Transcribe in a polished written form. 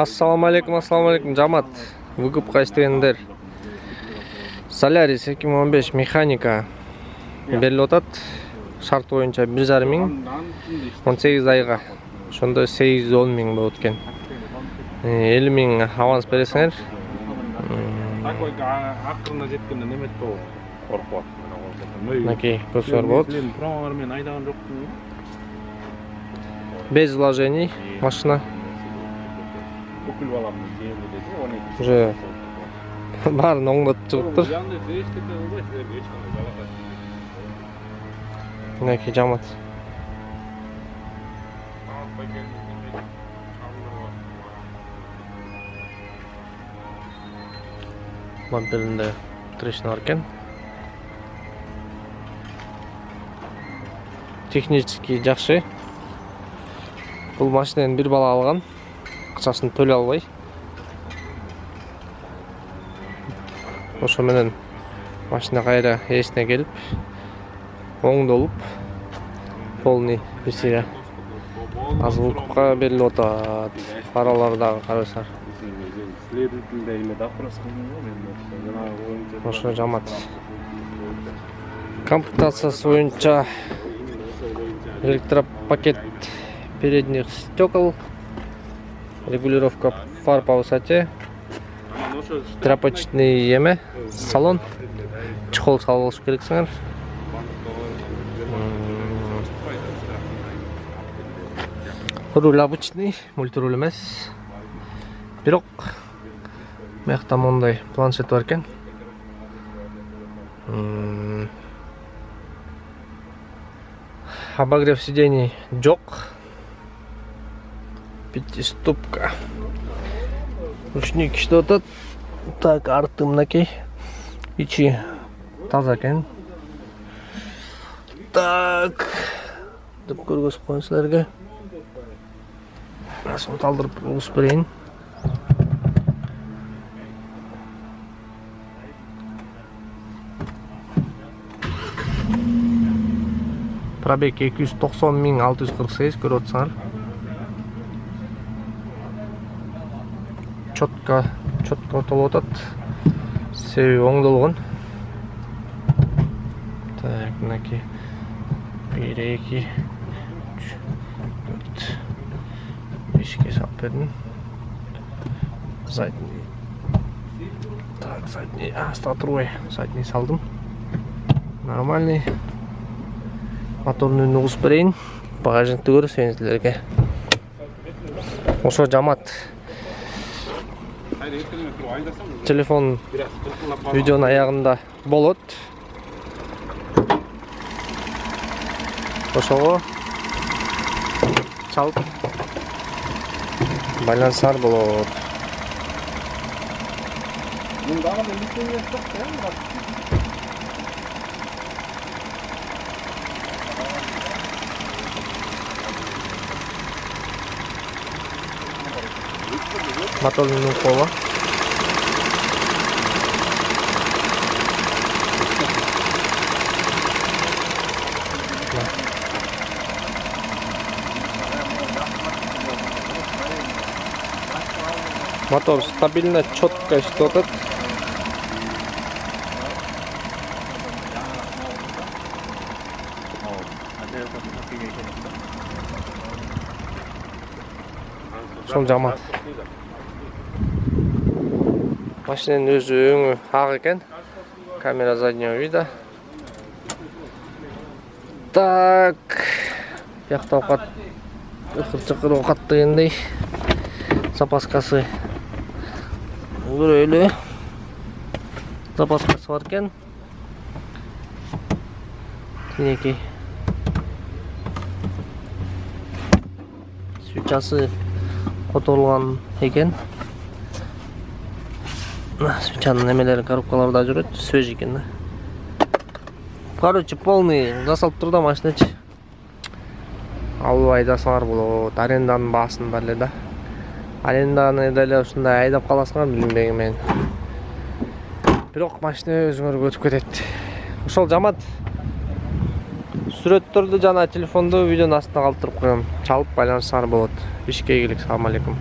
Assalamu alaikum, Жамат. Выкупка istегендер. Солярис 2015 механика берилип атат. Шарт боюнча 1,5 миң, 18 айга. Ошондо 810 миң болот экен. 50 миң аванс бересиңер. Такой акырына жеткенде неме то коркуп атат. Мынакей көздөр болот. Промалар мен айдаган жокмун. Без вложений машина. Бүкүл баламды жемди деди, 12. Уже баарын оңдотуп чыгыптыр. Мынакей Жамат. Бамперинде трещина бар экен. Технически жакшы. Бул машинаны бир бала алган. Акчасын төлөй албай. Ошо менен машина кайра ээсине келип, оңдолуп, полный бирсиге азыр выкупка берилип атат. Фаралары дагы караңыздар. Ошо Жамат. Комплектациясы боюнча электропакет передних стекол, регулировка фар по высоте, тряпочный эме, салон, чехол салып керексиңер. Руль обычный, мультируль эмес. Бирок мыякта мондай планшет бар экен. Обогрев сидений жок. Пятиступка. Ручник иштеп. Так, арты мынакей. Ичи таза экен. Так. Деп көргөзүп коеюн силерге. Асыл талдырып угуп берейин. Пробег 290.648 көрүп атсаңар. Чотко отолуп атат. Себеби оңдолгон. Так, мынакей 1, 2, 3, 4, 5ке салып бердим. Задний. Так, задний. Статрой. Задний салдым. Нормальный. Моторный нугус берейин. Багажникти көрсөйүн силерге. Ошо Жамат. Телефон видеонун аягында болот. Ошого чалып байлансаар болот. Моторный кола. Мотор стабильно, четко иштеп атат. Ошол Жамат. Машинанын өзү өңү ак экен. Камера заднего вида. Так. Бияқта овкат ыкыр-чыкыр овкат дегендей. Запаскасы көрөлү. Запаскасы бар экен. Тинекей. Свечасы которулган экен. Свечанын немелери коробкаларда жүрөт, свежий экен да. Короче, полный жасалып тур да машиначы. Алып айдасаңар болот. Аренданын баасын бар эле да. Аренданы деле ушундай айдап каласыңар билинбейм мен. Бирок машина өзүңөргө өтүп кетет. Ошол Жамат. Сүрөттөрдү жана телефонду видеонун астына калтырып коем. Чалып байланышсаңар болот. Ишке ийгилик, салам алейкум.